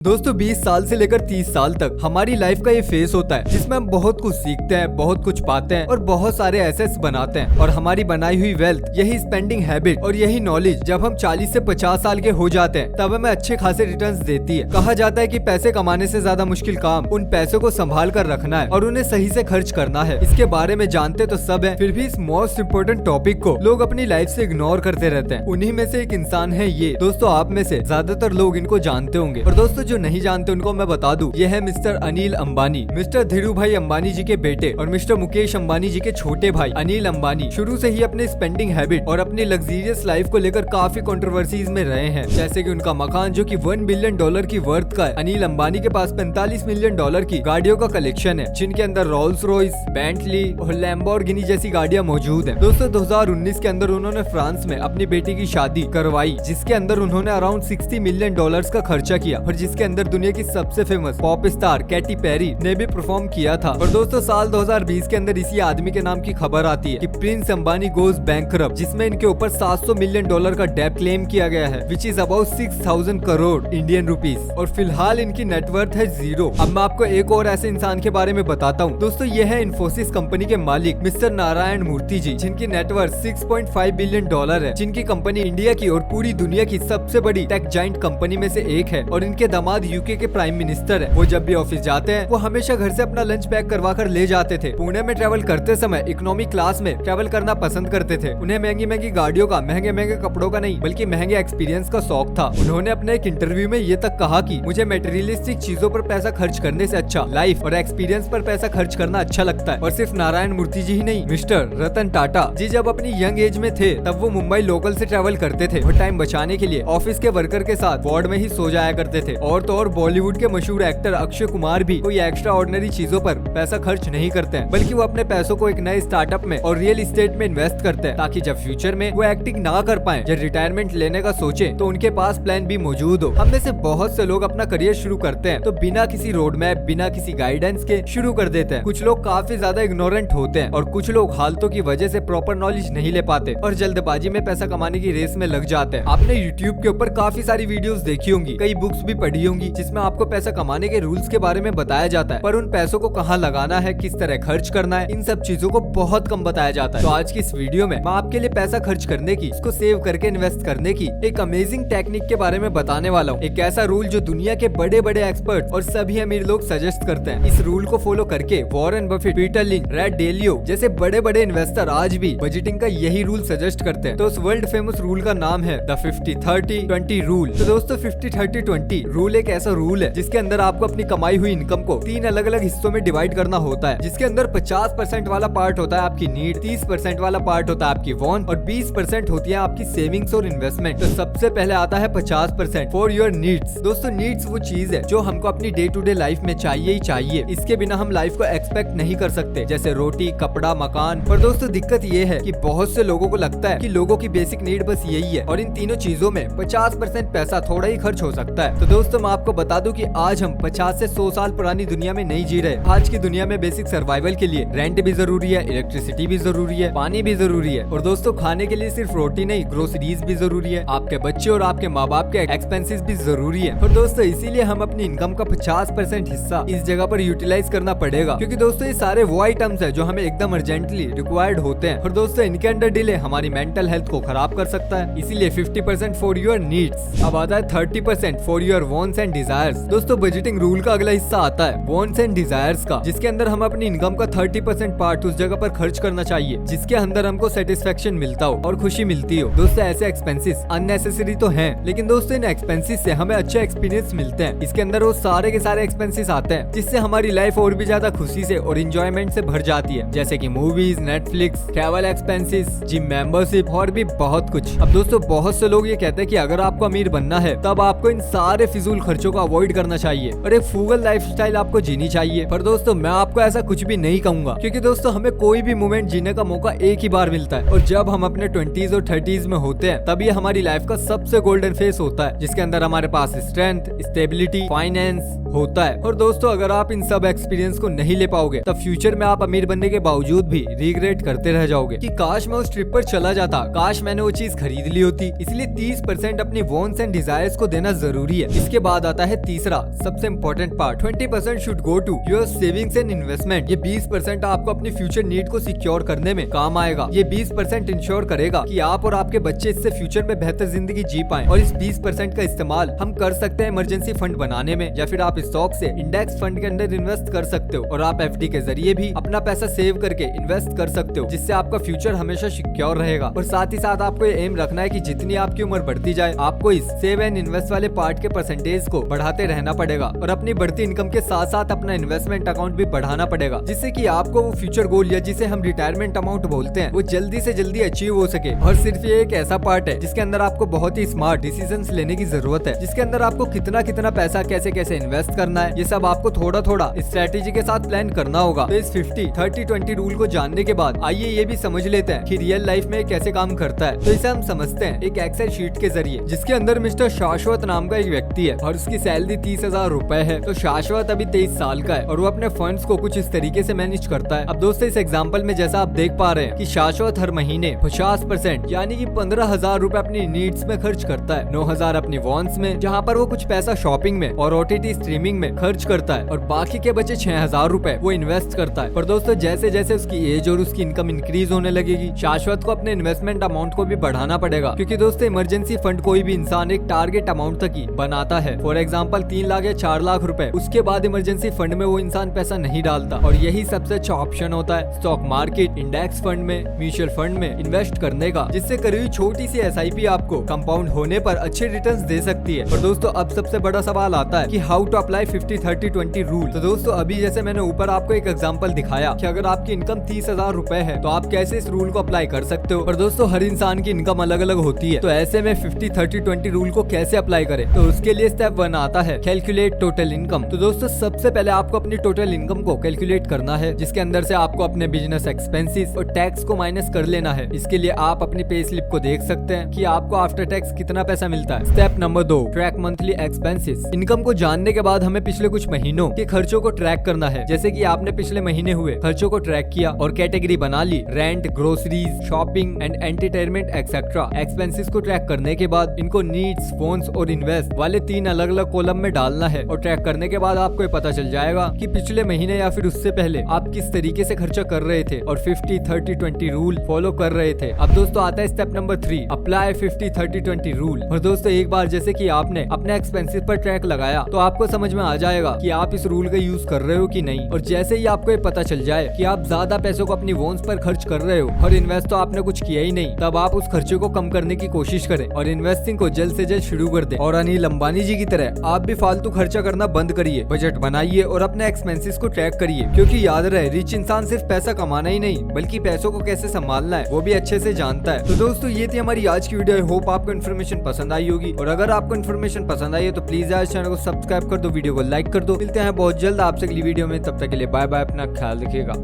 दोस्तों 20 साल से लेकर 30 साल तक हमारी लाइफ का ये फेस होता है जिसमें हम बहुत कुछ सीखते हैं, बहुत कुछ पाते हैं और बहुत सारे एसेट्स बनाते हैं। और हमारी बनाई हुई वेल्थ, यही स्पेंडिंग हैबिट और यही नॉलेज जब हम 40 से 50 साल के हो जाते हैं तब हमें अच्छे खासे रिटर्न्स देती है। कहा जाता है कि पैसे कमाने से ज्यादा मुश्किल काम उन पैसों को संभाल कर रखना है और उन्हें सही से खर्च करना है। इसके बारे में जानते तो सब है, फिर भी इस मोस्ट इम्पोर्टेंट टॉपिक को लोग अपनी लाइफ से इग्नोर करते रहते हैं। उन्हीं में से एक इंसान है ये। दोस्तों आप में से ज्यादातर लोग इनको जानते होंगे और दोस्तों जो नहीं जानते उनको मैं बता दूं, ये है मिस्टर अनिल अंबानी। मिस्टर धीरू भाई अंबानी जी के बेटे और मिस्टर मुकेश अंबानी जी के छोटे भाई अनिल अंबानी शुरू से ही अपने स्पेंडिंग हैबिट और अपनी लग्जरियस लाइफ को लेकर काफी कंट्रोवर्सीज में रहे हैं। जैसे कि उनका मकान जो कि $1 बिलियन की वर्थ का है। अनिल अंबानी के पास $45 मिलियन की गाड़ियों का कलेक्शन है, जिनके अंदर रोल्स रॉयस, बेंटली और लैम्बोर्गिनी जैसी गाड़ियां मौजूद हैं। दोस्तों 2019 के अंदर उन्होंने फ्रांस में अपनी बेटी की शादी करवाई, जिसके अंदर उन्होंने अराउंड $60 मिलियन का खर्चा किया और जिसके अंदर दुनिया की सबसे famous pop star Katy Perry ने भी परफॉर्म किया था। और दोस्तों साल 2020 के अंदर इसी आदमी के नाम की खबर आती है कि प्रिंस अंबानी गोज बैंकरप्ट, जिसमें इनके ऊपर $700 मिलियन का डेट क्लेम किया गया है, which is about 6000 crore Indian rupees. और फिलहाल इनकी नेटवर्थ है 0। अब मैं आपको एक और ऐसे इंसान के बारे में बताता हूँ। दोस्तों ये है इन्फोसिस कंपनी के मालिक मिस्टर नारायण मूर्ति जी, जिनकी नेटवर्थ $6.5 बिलियन है, जिनकी कंपनी इंडिया की और पूरी दुनिया की सबसे बड़ी टेक जाइंट कंपनी में से एक है। और इनके दामाद यूके के प्राइम मिनिस्टर है। वो जब भी ऑफिस जाते हैं वो हमेशा घर से अपना लंच पैक करवा कर ले जाते थे। पुणे में ट्रैवल करते समय इकोनॉमी क्लास में ट्रैवल करना पसंद करते थे। उन्हें महंगी महंगी गाड़ियों का, महंगे महंगे कपड़ों का नहीं बल्कि महंगे एक्सपीरियंस का शौक था। उन्होंने अपने एक इंटरव्यू में ये तक कहा कि मुझे मटेरियलिस्टिक चीजों पर पैसा खर्च करने से अच्छा लाइफ और एक्सपीरियंस पर पैसा खर्च करना अच्छा लगता है। और सिर्फ नारायण मूर्ति जी ही नहीं, मिस्टर रतन टाटा जी जब अपनी यंग एज में थे तब वो मुंबई लोकल से ट्रैवल करते थे और टाइम बचाने के लिए ऑफिस के वर्कर के साथ वार्ड में ही सो जाया करते थे। और तो और बॉलीवुड के मशहूर एक्टर अक्षय कुमार भी कोई एक्स्ट्रा ऑर्डिनरी चीजों पर पैसा खर्च नहीं करते हैं, बल्कि वो अपने पैसों को एक नए स्टार्टअप में और रियल एस्टेट में इन्वेस्ट करते हैं, ताकि जब फ्यूचर में वो एक्टिंग ना कर पाए या रिटायरमेंट लेने का सोचे तो उनके पास प्लान भी मौजूद हो। हम में से बहुत से लोग अपना करियर शुरू करते हैं तो बिना किसी रोड मैप, बिना किसी गाइडेंस के शुरू कर देते हैं। कुछ लोग काफी ज्यादा इग्नोरेंट होते हैं और कुछ लोग हालतों की वजह से प्रॉपर नॉलेज नहीं ले पाते और जल्दबाजी में पैसा कमाने की रेस में लग जाते हैं। आपने यूट्यूब के ऊपर काफी सारी वीडियोस देखी होंगी, कई बुक्स भी पढ़ी होंगी, जिसमें आपको पैसा कमाने के रूल्स के बारे में बताया जाता है, पर उन पैसों को कहाँ लगाना है, किस तरह खर्च करना है, इन सब चीजों को बहुत कम बताया जाता है। तो आज की इस वीडियो में मैं आपके लिए पैसा खर्च करने की, इसको सेव करके इन्वेस्ट करने की एक अमेजिंग टेक्निक के बारे में बताने वाला हूँ। एक ऐसा रूल जो दुनिया के बड़े बड़े एक्सपर्ट और सभी अमीर लोग सजेस्ट करते हैं। इस रूल को फॉलो करके Warren Buffett, Peter lynch, red डेलियो जैसे बड़े बड़े इन्वेस्टर आज भी बजटिंग का यही रूल सजेस्ट करते हैं। तो उस वर्ल्ड फेमस रूल का नाम है द 50-30-20 रूल। तो दोस्तों 50-30-20 रूल एक ऐसा रूल है जिसके अंदर आपको अपनी कमाई हुई इनकम को 3 अलग अलग हिस्सों में डिवाइड करना होता है, जिसके अंदर 50% वाला पार्ट होता है आपकी नीड, 30% वाला पार्ट होता है आपकी वांट और 20% होती है आपकी सेविंग्स और इन्वेस्टमेंट। तो सबसे पहले आता है 50% फॉर योर नीड्स। दोस्तों नीड्स वो चीज है जो हमको अपनी डे टू डे लाइफ में चाहिए ही चाहिए। इसके बिना हम लाइफ को एक्सपेक्ट नहीं कर सकते, जैसे रोटी, कपड़ा, मकान। पर दोस्तों दिक्कत ये है कि बहुत से लोगों को लगता है कि लोगों की बेसिक नीड बस यही है और इन तीनों चीजों में 50% पैसा थोड़ा ही खर्च हो सकता है। तो दोस्तों मैं आपको बता दूं कि आज हम 50 से 100 साल पुरानी दुनिया में नहीं जी रहे। आज की दुनिया में बेसिक सर्वाइवल के लिए रेंट भी जरूरी है, इलेक्ट्रिसिटी भी जरूरी है, पानी भी जरूरी है और दोस्तों खाने के लिए सिर्फ रोटी नहीं, ग्रोसरीज भी जरूरी है। आपके बच्चे और आपके माँ बाप के एक्सपेंसेस भी जरूरी है। और दोस्तों इसीलिए हम अपनी इनकम का 50% हिस्सा इस जगह पर यूटिलाइज करना पड़ेगा, क्योंकि दोस्तों ये सारे वो आइटम्स है जो हमें एकदम अर्जेंटली रिक्वायर्ड होते हैं और दोस्तों इनके अंदर डिले हमारी मेंटल हेल्थ को खराब कर सकता है। इसीलिए 50% फॉर योर नीड्स। अब आता है 30% for your wants and desires. दोस्तों बजटिंग रूल का अगला हिस्सा आता है वांट्स एंड डिजायर्स का, जिसके अंदर हम अपनी इनकम का 30% पार्ट उस जगह पर खर्च करना चाहिए जिसके अंदर हमको सेटिस्फेक्शन मिलता हो और खुशी मिलती हो। दोस्तों ऐसे एक्सपेंसेस अननेसेसरी तो हैं, लेकिन दोस्तों इन एक्सपेंसेस से हमें अच्छे एक्सपीरियंस मिलते हैं। इसके अंदर वो सारे के सारे एक्सपेंसेस आते हैं जिससे हमारी लाइफ और भी ज्यादा खुशी से और इंजॉयमेंट से भर जाती है, जैसे कि movies, Netflix, travel expenses, gym membership और भी बहुत कुछ। अब दोस्तों बहुत से लोग ये कहते हैं कि अगर आपको अमीर बनना है तब आपको इन सारे फिजूल खर्चों को अवॉइड करना चाहिए और एक फ्रूगल लाइफस्टाइल आपको जीनी चाहिए। पर दोस्तों मैं आपको ऐसा कुछ भी नहीं कहूंगा, क्योंकि दोस्तों हमें कोई भी मोमेंट जीने का मौका एक ही बार मिलता है और जब हम अपने 20s और 30s में होते हैं तब ये हमारी लाइफ का सबसे गोल्डन फेस होता है, जिसके अंदर हमारे पास स्ट्रेंथ, स्टेबिलिटी, फाइनेंस होता है। और दोस्तों अगर आप इन सब एक्सपीरियंस को नहीं ले पाओगे तब फ्यूचर में आप अमीर बनने के बावजूद भी रिग्रेट करते रह जाओगे कि काश मैं उस ट्रिप पर चला जाता, काश मैंने वो चीज खरीद ली होती। इसलिए 30% अपनी वांट्स एंड डिजायर्स को देना जरूरी है। इसके बाद आता है तीसरा सबसे important part, 20% should go to your savings and investment. ये 20% आपको अपनी फ्यूचर नीड को सिक्योर करने में काम आएगा। ये 20% इंश्योर करेगा कि आप और आपके बच्चे इससे फ्यूचर में बेहतर जिंदगी जी पाएं। और इस 20% का इस्तेमाल हम कर सकते हैं इमरजेंसी फंड बनाने में, या फिर आप स्टॉक से इंडेक्स फंड के अंदर इन्वेस्ट कर सकते हो। और आप एफडी के जरिए भी अपना पैसा सेव करके इन्वेस्ट कर सकते हो, जिससे आपका फ्यूचर हमेशा सिक्योर रहेगा। और साथ ही साथ आपको ये एम रखना है कि जितनी आपकी उम्र बढ़ती जाए, आपको इस सेव एंड इन्वेस्ट वाले पार्ट के परसेंटेज को बढ़ाते रहना पड़ेगा। और अपनी बढ़ती इनकम के साथ साथ अपना इन्वेस्टमेंट अकाउंट भी बढ़ाना पड़ेगा, जिससे कि आपको वो फ्यूचर गोल या जिसे हम रिटायरमेंट अमाउंट बोलते हैं वो जल्दी से जल्दी अचीव हो सके। और सिर्फ ये एक ऐसा पार्ट है जिसके अंदर आपको बहुत ही स्मार्ट डिसीजंस लेने की जरूरत है, जिसके अंदर आपको कितना कितना पैसा कैसे कैसे इन्वेस्ट करना है, ये सब आपको थोड़ा थोड़ा स्ट्रेटेजी के साथ प्लान करना होगा। तो इस 50-30-20 रूल को जानने के बाद आइए ये भी समझ लेते हैं कि रियल लाइफ में कैसे काम करता है। तो इसे हम समझते हैं एक एक्सेल शीट के जरिए, जिसके अंदर मिस्टर शाश्वत नाम का एक व्यक्ति है और उसकी सैलरी 30,000 रुपए है। तो शाश्वत अभी 23 साल का है और वो अपने फंड्स को कुछ इस तरीके से मैनेज करता है। अब दोस्तों इस एग्जाम्पल में जैसा आप देख पा रहे हैं कि शाश्वत हर महीने 50% यानी कि 15,000 रुपए अपनी नीड्स में खर्च करता है, 9,000 अपनी वॉन्ट्स में, जहाँ पर वो कुछ पैसा शॉपिंग में और OTT स्ट्रीमिंग में खर्च करता है, और बाकी के बचे 6,000 रुपए वो इन्वेस्ट करता है। पर दोस्तों जैसे जैसे उसकी एज और उसकी इनकम इंक्रीज होने लगेगी, शाश्वत को अपने इन्वेस्टमेंट अमाउंट को भी बढ़ाना पड़ेगा, क्योंकि दोस्तों इमरजेंसी फंड कोई भी इंसान एक टारगेट अमाउंट तक ही बनाता है। फॉर एग्जाम्पल 3 लाख या 4 लाख रुपए, उसके बाद इमरजेंसी फंड में वो इंसान पैसा नहीं डालता। और यही सबसे अच्छा ऑप्शन होता है स्टॉक मार्केट, इंडेक्स फंड में, म्यूचुअल फंड में इन्वेस्ट करने का, जिससे करीब छोटी सी SIP आपको कंपाउंड होने पर अच्छे रिटर्न्स दे सकती है। और दोस्तों अब सबसे बड़ा सवाल आता है कि हाउ टू अप्लाई 50-30-20 रूल। तो दोस्तों अभी जैसे मैंने ऊपर आपको एक एग्जांपल दिखाया कि अगर आपकी इनकम 30,000 रुपए है तो आप कैसे इस रूल को अप्लाई कर सकते हो। पर दोस्तों हर इंसान की इनकम अलग अलग होती है, तो ऐसे में 50-30-20 रूल को कैसे अप्लाई करें। तो उसके लिए स्टेप 1 आता है कैलकुलेट टोटल इनकम। तो दोस्तों सबसे पहले आपको अपनी टोटल इनकम को कैलकुलेट करना है, जिसके अंदर से आपको अपने बिजनेस एक्सपेंसेस और टैक्स को माइनस कर लेना है। इसके लिए आप अपनी पे स्लिप को देख सकते हैं कि आपको आफ्टर टैक्स कितना पैसा मिलता है। Step number 2 track monthly expenses. Income को जानने के बाद हमें पिछले कुछ महीनों के खर्चों को ट्रैक करना है, जैसे कि आपने पिछले महीने हुए खर्चों को ट्रैक किया और कैटेगरी बना ली, rent, groceries, shopping and entertainment etcetera. Expenses को ट्रैक करने के बाद इनको नीड्स, फोन्स और इन्वेस्ट वाले 3 अलग अलग कॉलम में डालना है। और ट्रैक करने के बाद आपको पता चल जाएगा कि पिछले महीने या फिर उससे पहले आप किस तरीके से खर्चा कर रहे थे और 50-30-20 रूल फॉलो कर रहे थे। अब दोस्तों आता है स्टेप नंबर 3 अप्लाई 50-30-20 रूल। और दोस्तों एक बार जैसे कि आपने अपने एक्सपेंसेस पर ट्रैक लगाया तो आपको समझ में आ जाएगा कि आप इस रूल का यूज कर रहे हो कि नहीं। और जैसे ही आपको ये पता चल जाए कि आप ज्यादा पैसों को अपनी वॉन्ट्स पर खर्च कर रहे हो और इन्वेस्ट तो आपने कुछ किया ही नहीं, तब आप उस खर्चे को कम करने की कोशिश करें और इन्वेस्टिंग को जल्द से जल्द शुरू कर दें। और अनिल अंबानी जी की तरह आप भी फालतू खर्चा करना बंद करिए, बजट बनाइए और अपने एक्सपेंसेस को ट्रैक करिए, क्योंकि याद रहे रिच इंसान सिर्फ पैसा कमाना ही नहीं बल्कि पैसों को कैसे संभालना है वो भी अच्छे से जानता है। तो दोस्तों ये थी हमारी आज की वीडियो। आई होप आपको इन्फॉर्मेशन पसंद आई होगी, और अगर आपको इन्फॉर्मेशन पसंद आई है तो प्लीज यार चैनल को सब्सक्राइब कर दो, वीडियो को लाइक कर दो। मिलते हैं बहुत जल्द आपसे अगली वीडियो में, तब तक के लिए बाय बाय, अपना ख्याल रखिएगा।